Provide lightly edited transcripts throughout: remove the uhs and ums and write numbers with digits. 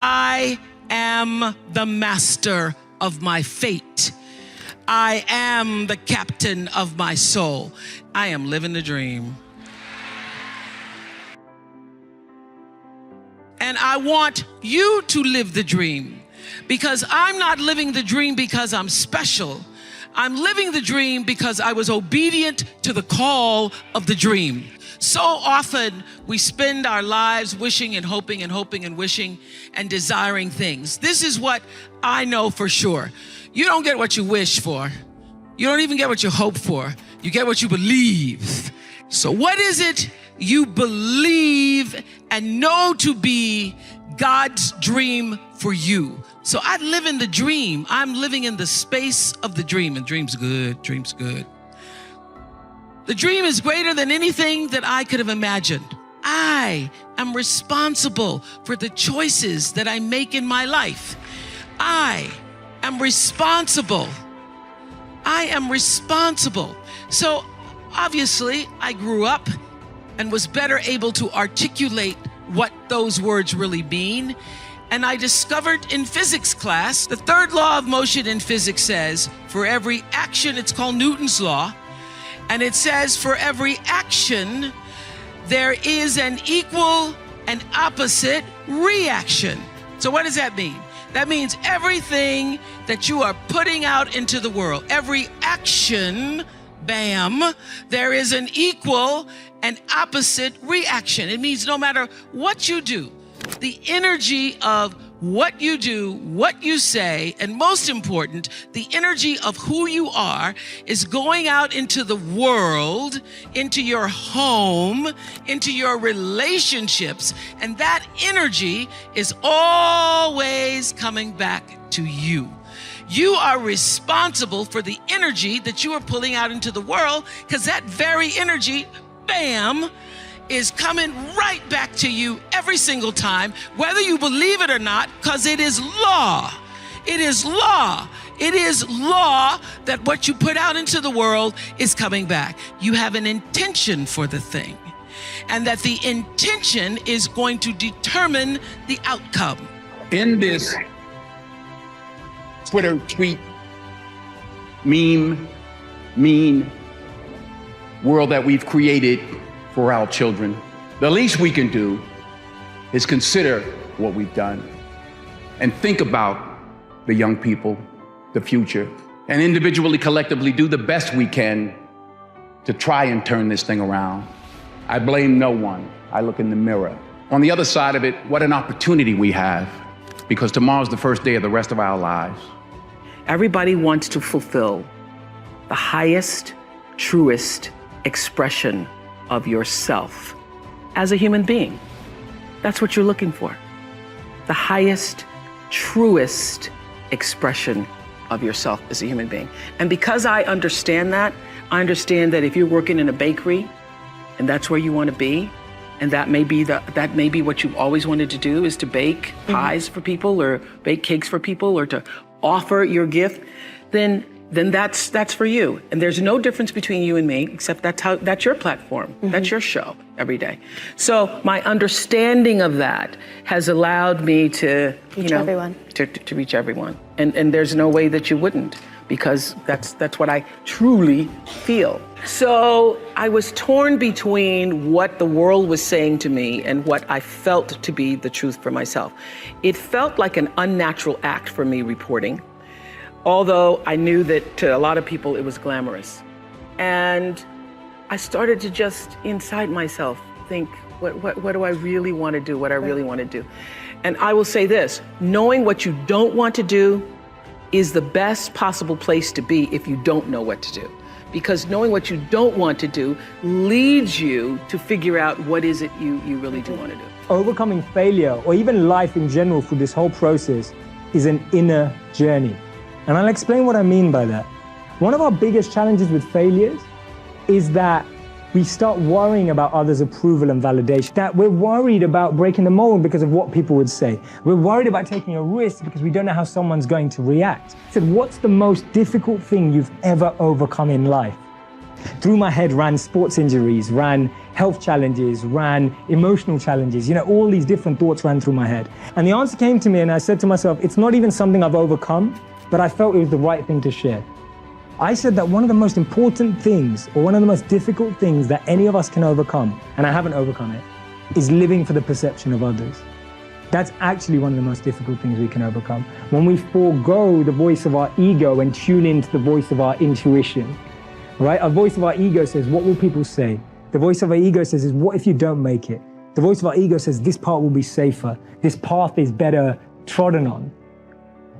I am the master of my fate. I am the captain of my soul. I am living the dream. And I want you to live the dream, because I'm not living the dream because I'm special. I'm living the dream because I was obedient to the call of the dream. So often we spend our lives wishing and hoping and hoping and wishing and desiring things. This is what I know for sure. You don't get what you wish for. You don't even get what you hope for. You get what you believe. So what is it you believe and know to be God's dream for you? So I live in the dream. I'm living in the space of the dream, and dream's good, dream's good. The dream is greater than anything that I could have imagined. I am responsible for the choices that I make in my life. I am responsible. I am responsible. So obviously I grew up and was better able to articulate what those words really mean. And I discovered in physics class, the third law of motion in physics says, for every action, it's called Newton's law, and it says for every action, there is an equal and opposite reaction. So what does that mean? That means everything that you are putting out into the world, every action, bam, there is an equal and opposite reaction. It means no matter what you do, the energy of what you do, what you say, and most important, the energy of who you are is going out into the world, into your home, into your relationships, and that energy is always coming back to you. You are responsible for the energy that you are pulling out into the world, because that very energy, bam, is coming right back to you every single time, whether you believe it or not, because it is law. It is law. It is law that what you put out into the world is coming back. You have an intention for the thing, and that the intention is going to determine the outcome. In this Twitter tweet, mean world that we've created for our children, the least we can do is consider what we've done and think about the young people, the future, and individually, collectively do the best we can to try and turn this thing around. I blame no one. I look in the mirror. On the other side of it, what an opportunity we have, because tomorrow's the first day of the rest of our lives. Everybody wants to fulfill the highest, truest expression of yourself as a human being. That's what you're looking for. The highest, truest expression of yourself as a human being. And because I understand that if you're working in a bakery and that's where you want to be, and that may be what you've always wanted to do, is to bake pies for people or bake cakes for people or to offer your gift, then that's for you. And there's no difference between you and me, except that's your platform. That's your show every day. So my understanding of that has allowed me to reach everyone. To reach everyone. And there's no way that you wouldn't, because that's what I truly feel. So I was torn between what the world was saying to me and what I felt to be the truth for myself. It felt like an unnatural act for me reporting, although I knew that to a lot of people it was glamorous. And I started to just inside myself think, what do I really want to do, what I really want to do. And I will say this, knowing what you don't want to do is the best possible place to be if you don't know what to do. Because knowing what you don't want to do leads you to figure out what is it you really do want to do. Overcoming failure, or even life in general through this whole process, is an inner journey. And I'll explain what I mean by that. One of our biggest challenges with failures is that we start worrying about others' approval and validation. That we're worried about breaking the mold because of what people would say. We're worried about taking a risk because we don't know how someone's going to react. So what's the most difficult thing you've ever overcome in life? Through my head ran sports injuries, ran health challenges, ran emotional challenges. All these different thoughts ran through my head. And the answer came to me, and I said to myself, it's not even something I've overcome, but I felt it was the right thing to share. I said that one of the most important things, or one of the most difficult things that any of us can overcome, and I haven't overcome it, is living for the perception of others. That's actually one of the most difficult things we can overcome. When we forego the voice of our ego and tune into the voice of our intuition, right? Our voice of our ego says, what will people say? The voice of our ego says, what if you don't make it? The voice of our ego says, this part will be safer. This path is better trodden on.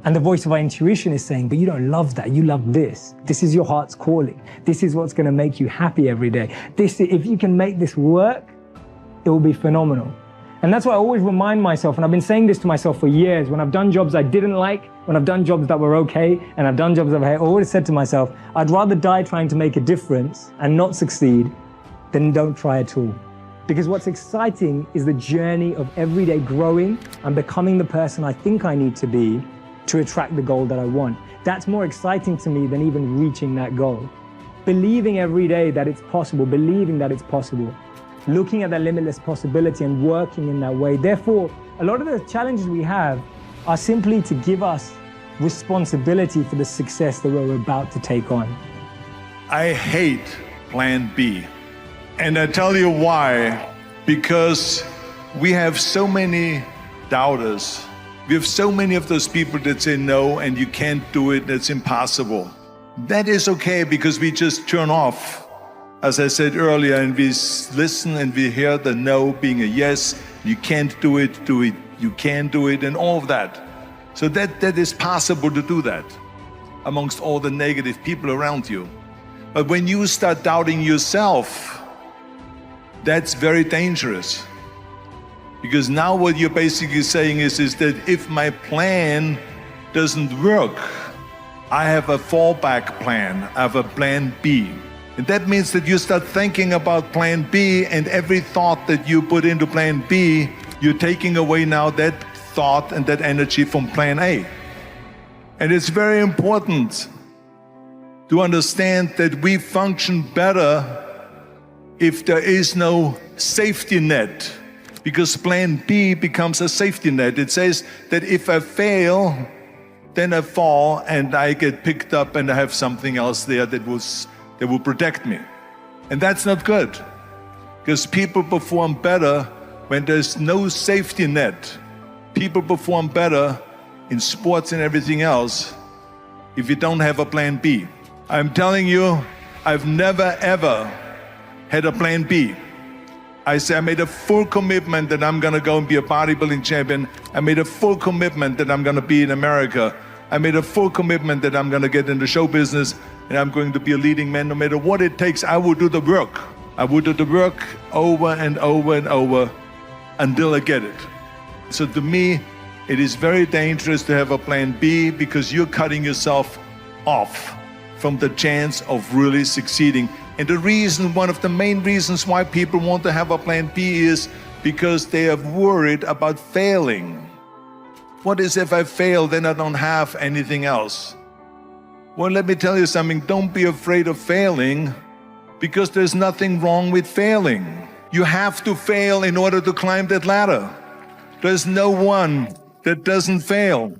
And the voice of our intuition is saying, but you don't love that, you love this. This is your heart's calling. This is what's gonna make you happy every day. If you can make this work, it will be phenomenal. And that's why I always remind myself, and I've been saying this to myself for years, when I've done jobs I didn't like, when I've done jobs that were okay, and I've done jobs that I always said to myself, I'd rather die trying to make a difference and not succeed than don't try at all. Because what's exciting is the journey of every day growing and becoming the person I think I need to be to attract the goal that I want. That's more exciting to me than even reaching that goal. Believing every day that it's possible, believing that it's possible, looking at that limitless possibility and working in that way. Therefore, a lot of the challenges we have are simply to give us responsibility for the success that we're about to take on. I hate plan B. And I tell you why. Because we have so many doubters. We have so many of those people that say no and you can't do it, that's impossible. That is okay because we just turn off, as I said earlier, and we listen and we hear the no being a yes. You can't do it, you can do it, and all of that. So that is possible to do that amongst all the negative people around you. But when you start doubting yourself, that's very dangerous. Because now what you're basically saying is that if my plan doesn't work, I have a fallback plan, I have a plan B. And that means that you start thinking about plan B, and every thought that you put into plan B, you're taking away now that thought and that energy from plan A. And it's very important to understand that we function better if there is no safety net, because plan B becomes a safety net. It says that if I fail, then I fall and I get picked up and I have something else there that will protect me. And that's not good, because people perform better when there's no safety net. People perform better in sports and everything else if you don't have a plan B. I'm telling you, I've never ever had a plan B. I made a full commitment that I'm gonna go and be a bodybuilding champion. I made a full commitment that I'm gonna be in America. I made a full commitment that I'm gonna get into show business and I'm going to be a leading man. No matter what it takes, I will do the work. I will do the work over and over and over until I get it. So to me, it is very dangerous to have a plan B, because you're cutting yourself off from the chance of really succeeding. And the reason, one of the main reasons why people want to have a plan B is because they are worried about failing. What is if I fail, then I don't have anything else? Well, let me tell you something, don't be afraid of failing, because there's nothing wrong with failing. You have to fail in order to climb that ladder. There's no one that doesn't fail.